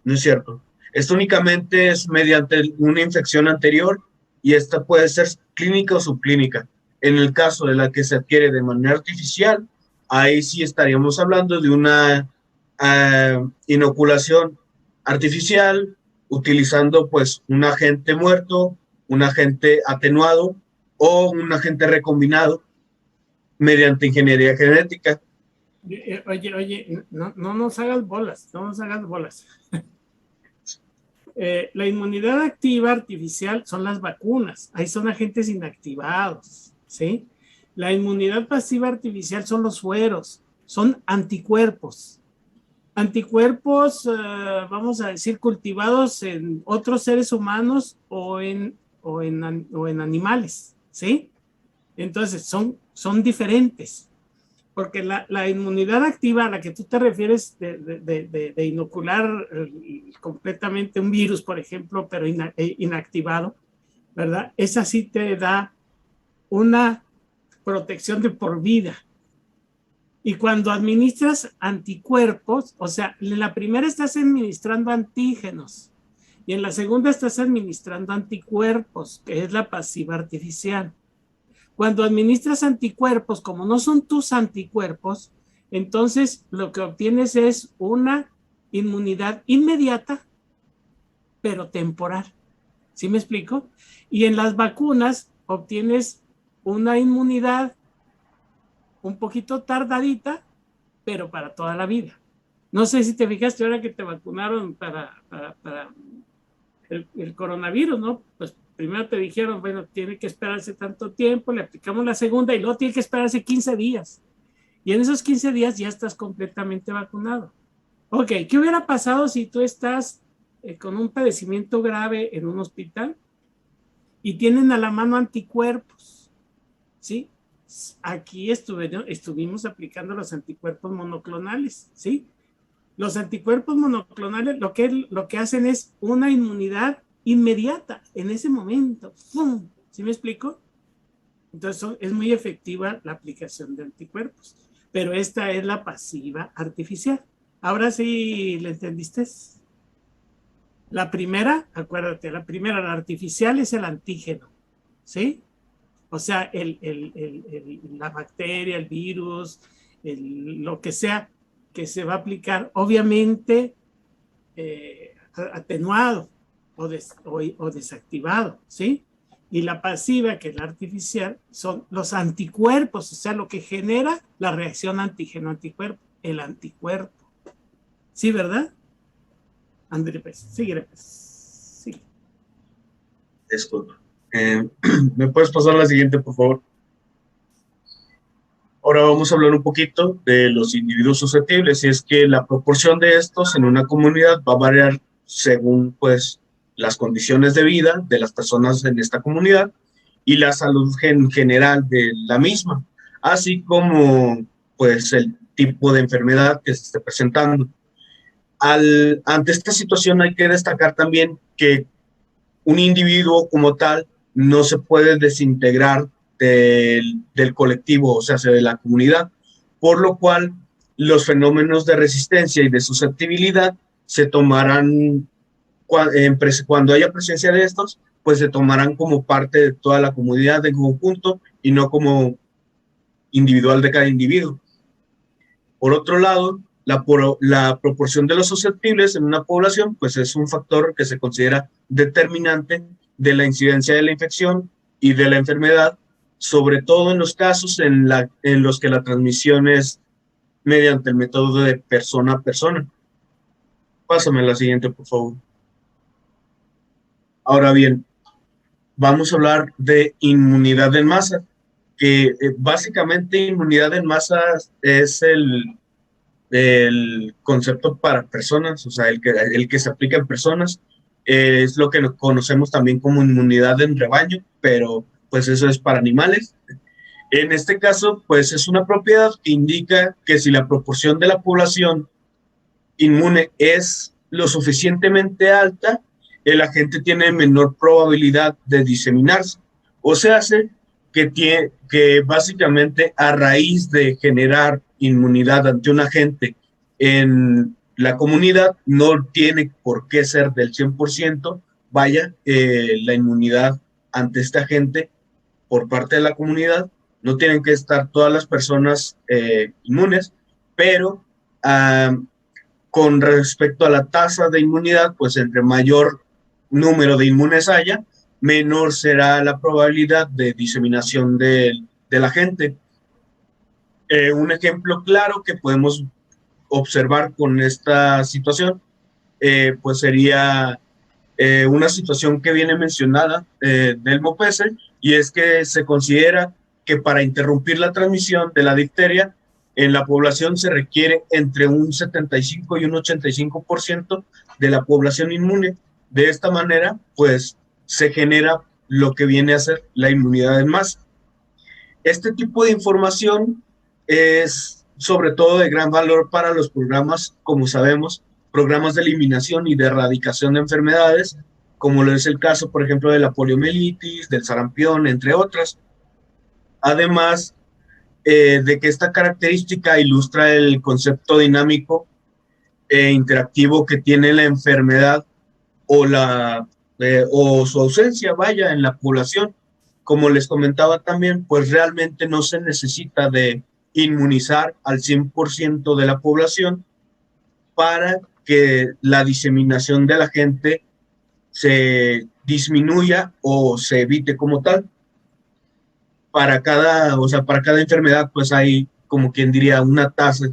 no es cierto. Esto únicamente es mediante una infección anterior y esta puede ser clínica o subclínica. En el caso de la que se adquiere de manera artificial, ahí sí estaríamos hablando de una inoculación artificial utilizando pues un agente muerto, un agente atenuado o un agente recombinado mediante ingeniería genética. Oye, no nos hagas bolas, la inmunidad activa artificial son las vacunas, ahí son agentes inactivados, ¿sí? La inmunidad pasiva artificial son los sueros, son anticuerpos. Anticuerpos, vamos a decir, cultivados en otros seres humanos o en animales, ¿sí? Entonces, son diferentes. Porque la inmunidad activa a la que tú te refieres de inocular completamente un virus, por ejemplo, pero inactivado, ¿verdad? Esa sí te da una protección de por vida. Y cuando administras anticuerpos, o sea, en la primera estás administrando antígenos y en la segunda estás administrando anticuerpos, que es la pasiva artificial. Cuando administras anticuerpos, como no son tus anticuerpos, Entonces, lo que obtienes es una inmunidad inmediata, pero temporal. ¿Sí me explico? Y en las vacunas obtienes una inmunidad un poquito tardadita, pero para toda la vida. No sé si te fijaste ahora que te vacunaron para el coronavirus, ¿no? Pues primero te dijeron, bueno, tiene que esperarse tanto tiempo, le aplicamos la segunda y luego tiene que esperarse 15 días. Y en esos 15 días ya estás completamente vacunado. Ok, ¿qué hubiera pasado si tú estás con un padecimiento grave en un hospital y tienen a la mano anticuerpos? ¿Sí? Aquí estuvimos aplicando los anticuerpos monoclonales, ¿sí? Los anticuerpos monoclonales lo que hacen es una inmunidad inmediata en ese momento. ¡Fum! ¿Sí me explico? Entonces es muy efectiva la aplicación de anticuerpos, pero esta es la pasiva artificial. Ahora sí le entendiste. La primera, acuérdate, la primera, la artificial es el antígeno, ¿sí? O sea, la bacteria, el virus, lo que sea que se va a aplicar, obviamente atenuado o desactivado, ¿sí? Y la pasiva, que es la artificial, son los anticuerpos, o sea, lo que genera la reacción antígeno-anticuerpo, el anticuerpo. ¿Sí, verdad? André, pues, síguele, pues. Sí. Disculpa. ¿Me puedes pasar la siguiente, por favor? Ahora vamos a hablar un poquito de los individuos susceptibles, y es que la proporción de estos en una comunidad va a variar según, pues, las condiciones de vida de las personas en esta comunidad y la salud general de la misma, así como, pues, el tipo de enfermedad que se esté presentando. Ante esta situación hay que destacar también que un individuo como tal no se puede desintegrar del colectivo, o sea, de la comunidad, por lo cual los fenómenos de resistencia y de susceptibilidad se tomarán, cuando haya presencia de estos, pues se tomarán como parte de toda la comunidad en conjunto y no como individual de cada individuo. Por otro lado, la proporción de los susceptibles en una población, pues es un factor que se considera determinante de la incidencia de la infección y de la enfermedad, sobre todo en los casos en los que la transmisión es mediante el método de persona a persona. Pásame la siguiente, por favor. Ahora bien, vamos a hablar de inmunidad en masa, que básicamente inmunidad en masa es el concepto para personas, o sea, el que se aplica en personas, es lo que conocemos también como inmunidad en rebaño, pero pues eso es para animales. En este caso, pues es una propiedad que indica que si la proporción de la población inmune es lo suficientemente alta, el agente tiene menor probabilidad de diseminarse. O sea, hace que básicamente a raíz de generar inmunidad ante un agente en la comunidad, no tiene por qué ser del 100%, la inmunidad ante este agente por parte de la comunidad, no tienen que estar todas las personas inmunes, pero con respecto a la tasa de inmunidad, pues entre mayor número de inmunes haya, menor será la probabilidad de diseminación del agente. Un ejemplo claro que podemos observar con esta situación, pues sería una situación que viene mencionada del MOPESE, y es que se considera que para interrumpir la transmisión de la difteria en la población se requiere entre un 75 y un 85% de la población inmune. De esta manera, pues se genera lo que viene a ser la inmunidad en masa. Este tipo de información es sobre todo de gran valor para los programas, como sabemos, programas de eliminación y de erradicación de enfermedades, como lo es el caso, por ejemplo, de la poliomielitis, del sarampión, entre otras. Además de que esta característica ilustra el concepto dinámico e interactivo que tiene la enfermedad o su ausencia, en la población. Como les comentaba también, pues realmente no se necesita de inmunizar al 100% de la población para que la diseminación de la gente se disminuya o se evite como tal. Para cada, o sea, para cada enfermedad, pues hay, como quien diría, una tasa,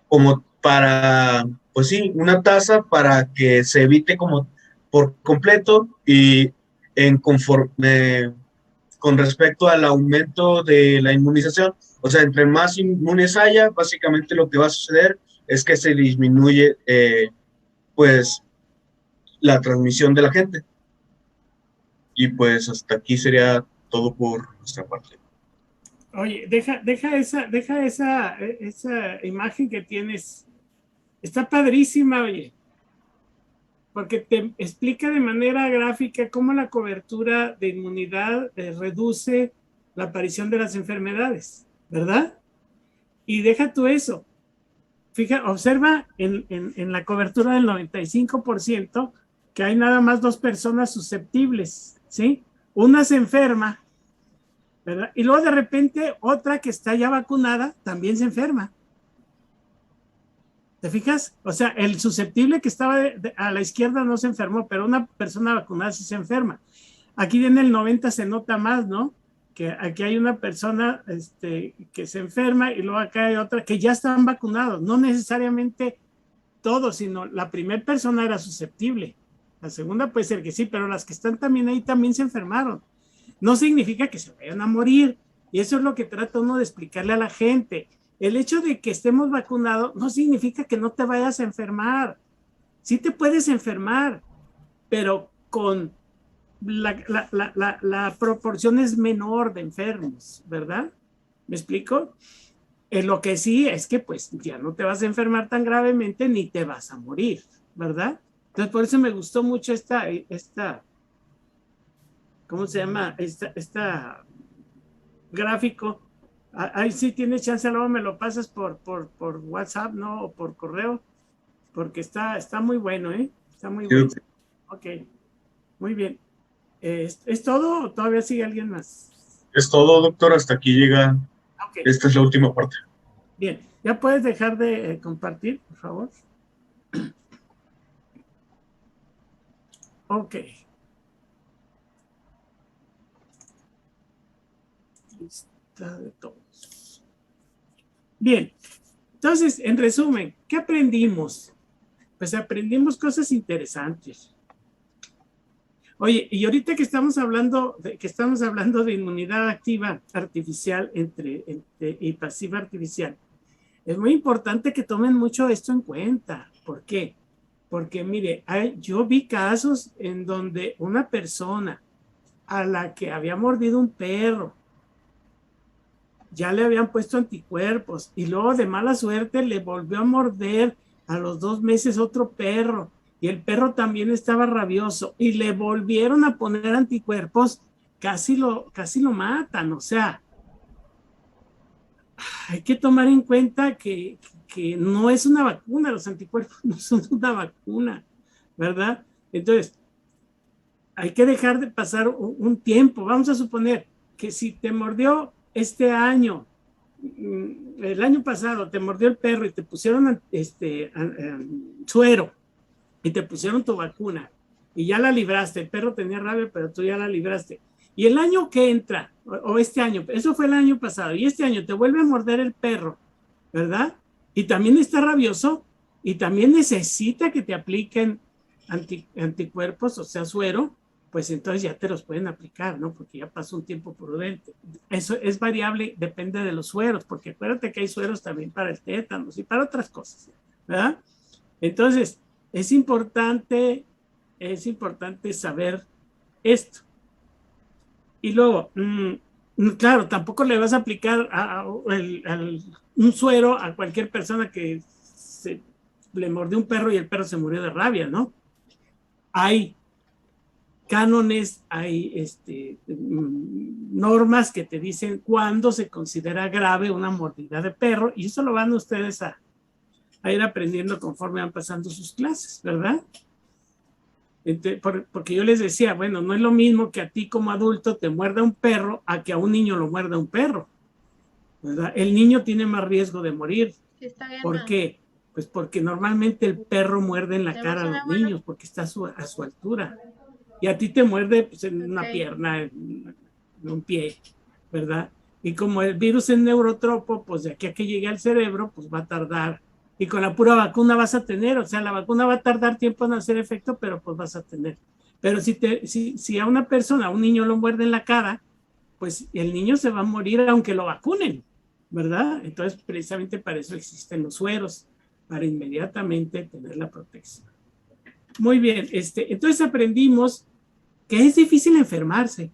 como para, pues sí, una tasa para que se evite como por completo y en conforme con respecto al aumento de la inmunización. O sea, entre más inmunes haya, básicamente lo que va a suceder es que se disminuye, pues, la transmisión de la gente. Y pues hasta aquí sería todo por nuestra parte. Oye, deja esa imagen que tienes. Está padrísima, oye, porque te explica de manera gráfica cómo la cobertura de inmunidad reduce la aparición de las enfermedades, ¿verdad? Y deja tú eso. Observa en la cobertura del 95% que hay nada más 2 personas susceptibles, ¿sí? Una se enferma, ¿verdad? Y luego de repente otra que está ya vacunada también se enferma. ¿Te fijas? O sea, el susceptible que estaba a la izquierda no se enfermó, pero una persona vacunada sí se enferma. Aquí en el 90 se nota más, ¿no? Que aquí hay una persona que se enferma y luego acá hay otra que ya están vacunados. No necesariamente todos, sino la primera persona era susceptible. La segunda puede ser que sí, pero las que están también ahí también se enfermaron. No significa que se vayan a morir. Y eso es lo que trata uno de explicarle a la gente. El hecho de que estemos vacunados no significa que no te vayas a enfermar. Sí te puedes enfermar, pero con la proporción es menor de enfermos, ¿verdad? ¿Me explico? Lo que sí es que pues ya no te vas a enfermar tan gravemente ni te vas a morir, ¿verdad? Entonces por eso me gustó mucho esta ¿cómo se llama? Esta gráfico. Ahí sí tienes chance, luego me lo pasas por WhatsApp, ¿no? O por correo, porque está muy bueno, ¿eh? Está muy bueno. Ok, muy bien. ¿Es todo o todavía sigue alguien más? Es todo, doctor, hasta aquí llega. Okay. Esta es la última parte. Bien, ¿ya puedes dejar de compartir, por favor? Ok. Lista de todos. Bien, entonces, en resumen, ¿qué aprendimos? Pues aprendimos cosas interesantes. Oye, y ahorita que estamos hablando de inmunidad activa artificial y pasiva artificial, es muy importante que tomen mucho esto en cuenta. ¿Por qué? Porque mire, yo vi casos en donde una persona a la que había mordido un perro, ya le habían puesto anticuerpos y luego de mala suerte le volvió a morder a los 2 meses otro perro y el perro también estaba rabioso y le volvieron a poner anticuerpos, casi lo matan. O sea, hay que tomar en cuenta que no es una vacuna, los anticuerpos no son una vacuna, ¿verdad? Entonces, hay que dejar de pasar un tiempo. Vamos a suponer que si te mordió este año, el año pasado te mordió el perro y te pusieron suero y te pusieron tu vacuna y ya la libraste, el perro tenía rabia pero tú ya la libraste, y el año que entra o este año, eso fue el año pasado, y este año te vuelve a morder el perro, ¿verdad? Y también está rabioso y también necesita que te apliquen anticuerpos, o sea, suero, pues entonces ya te los pueden aplicar, ¿no? Porque ya pasó un tiempo prudente. Eso es variable, depende de los sueros, porque acuérdate que hay sueros también para el tétanos y para otras cosas, ¿verdad? Entonces, es importante saber esto. Y luego, claro, tampoco le vas a aplicar un suero a cualquier persona que le mordió un perro y el perro se murió de rabia, ¿no? Hay cánones, hay normas que te dicen cuándo se considera grave una mordida de perro, y eso lo van ustedes a ir aprendiendo conforme van pasando sus clases, ¿verdad? Porque yo les decía, bueno, no es lo mismo que a ti como adulto te muerda un perro a que a un niño lo muerda un perro, ¿verdad? El niño tiene más riesgo de morir. Sí, está bien, ¿Por ¿no? qué? Pues porque normalmente el perro muerde en la ¿Ya cara a pasó, los mi abuelo? niños porque está a su altura. Y a ti te muerde pues, en una Ok. pierna, en un pie, ¿verdad? Y como el virus es neurotropo, pues de aquí a que llegue al cerebro, pues va a tardar. Y con la pura vacuna vas a tener, o sea, la vacuna va a tardar tiempo en hacer efecto, pero pues vas a tener. Pero si a una persona, a un niño lo muerde en la cara, pues el niño se va a morir aunque lo vacunen, ¿verdad? Entonces, precisamente para eso existen los sueros, para inmediatamente tener la protección. Muy bien, entonces aprendimos que es difícil enfermarse.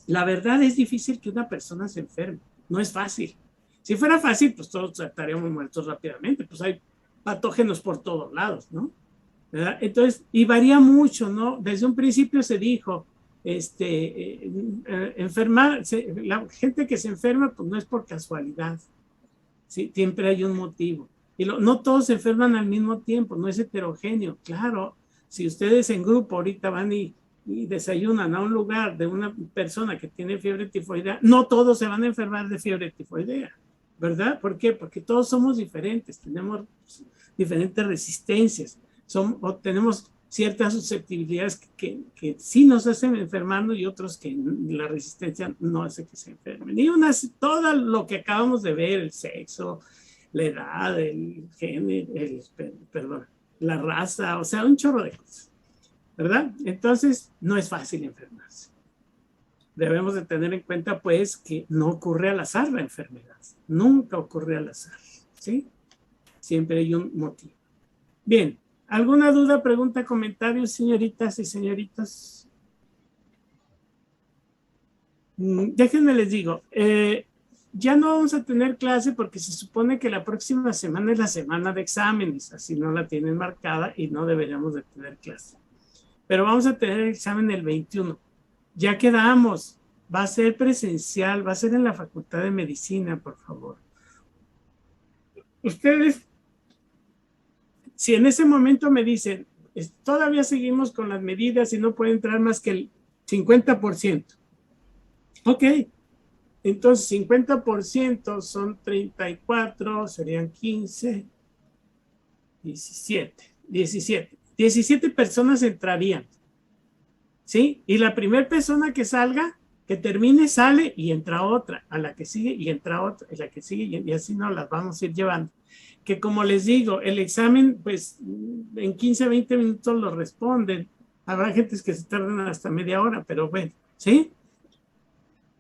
La verdad es difícil que una persona se enferme, no es fácil. Si fuera fácil, pues todos estaríamos muertos rápidamente, pues hay patógenos por todos lados, ¿no? ¿Verdad? Entonces, y varía mucho, ¿no? Desde un principio se dijo, la gente que se enferma, pues no es por casualidad, ¿sí? Siempre hay un motivo. Y no todos se enferman al mismo tiempo, no es heterogéneo. Claro, si ustedes en grupo ahorita van y desayunan a un lugar de una persona que tiene fiebre tifoidea, no todos se van a enfermar de fiebre tifoidea, ¿verdad? ¿Por qué? Porque todos somos diferentes, tenemos diferentes resistencias, o tenemos ciertas susceptibilidades que sí nos hacen enfermarnos y otros que la resistencia no hace que se enfermen. Y todo lo que acabamos de ver, el sexo, la edad, el género, perdón, la raza, o sea, un chorro de cosas, ¿verdad? Entonces, no es fácil enfermarse. Debemos de tener en cuenta, pues, que no ocurre al azar la enfermedad. Nunca ocurre al azar, ¿sí? Siempre hay un motivo. Bien, ¿alguna duda, pregunta, comentario, señoritas y señoritas? Déjenme les digo, ya no vamos a tener clase porque se supone que la próxima semana es la semana de exámenes, así no la tienen marcada y no deberíamos de tener clase. Pero vamos a tener el examen el 21. Ya quedamos, va a ser presencial, va a ser en la Facultad de Medicina, por favor. Ustedes, si en ese momento me dicen, todavía seguimos con las medidas y no puede entrar más que el 50%. Ok, entonces 50% son 34, serían 15, 17 personas entrarían, ¿sí? Y la primera persona que salga, que termine, sale y entra otra, a la que sigue y entra otra, y la que sigue, y así nos las vamos a ir llevando. Que como les digo, el examen, pues en 15, 20 minutos lo responden. Habrá gentes que se tardan hasta media hora, pero bueno, ¿sí?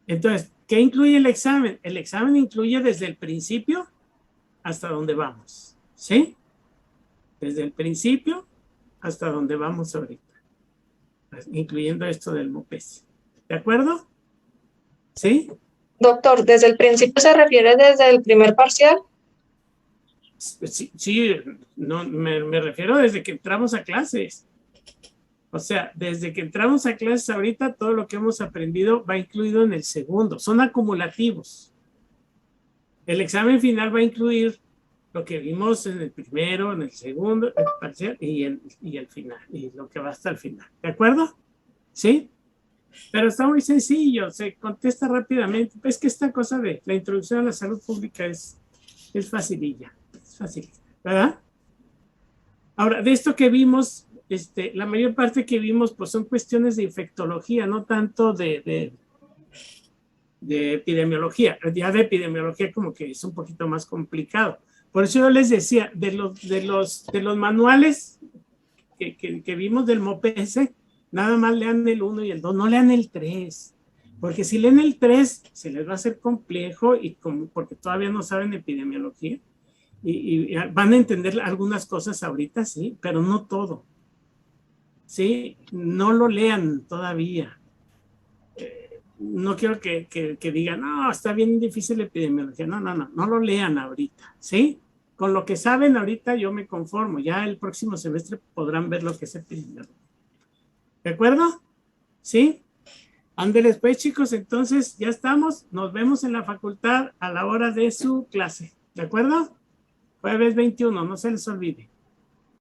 Entonces, ¿qué incluye el examen? El examen incluye desde el principio hasta donde vamos, ¿sí? Desde el principio hasta donde vamos ahorita, incluyendo esto del MOPES. ¿De acuerdo? ¿Sí? Doctor, ¿desde el principio se refiere desde el primer parcial? Sí, no, me refiero desde que entramos a clases. O sea, desde que entramos a clases ahorita, todo lo que hemos aprendido va incluido en el segundo. Son acumulativos. El examen final va a incluir lo que vimos en el primero, en el segundo, el parcial y el final, y lo que va hasta el final. ¿De acuerdo? ¿Sí? Pero está muy sencillo, se contesta rápidamente. Es que esta cosa de la introducción a la salud pública es facililla, es fácil, ¿verdad? Ahora, de esto que vimos, la mayor parte que vimos, pues son cuestiones de infectología, no tanto de epidemiología. Ya de epidemiología como que es un poquito más complicado. Por eso yo les decía, de los manuales que vimos del MOPES, nada más lean el 1 y el 2, no lean el 3. Porque si leen el 3, se les va a hacer complejo porque todavía no saben epidemiología. Y van a entender algunas cosas ahorita, sí, pero no todo. Sí, no lo lean todavía. No quiero que digan, no, está bien difícil la epidemiología. No lo lean ahorita, ¿sí? Con lo que saben ahorita yo me conformo. Ya el próximo semestre podrán ver lo que es epidemiología. ¿De acuerdo? ¿Sí? Ándeles pues, chicos, entonces ya estamos. Nos vemos en la facultad a la hora de su clase. ¿De acuerdo? Jueves 21, no se les olvide.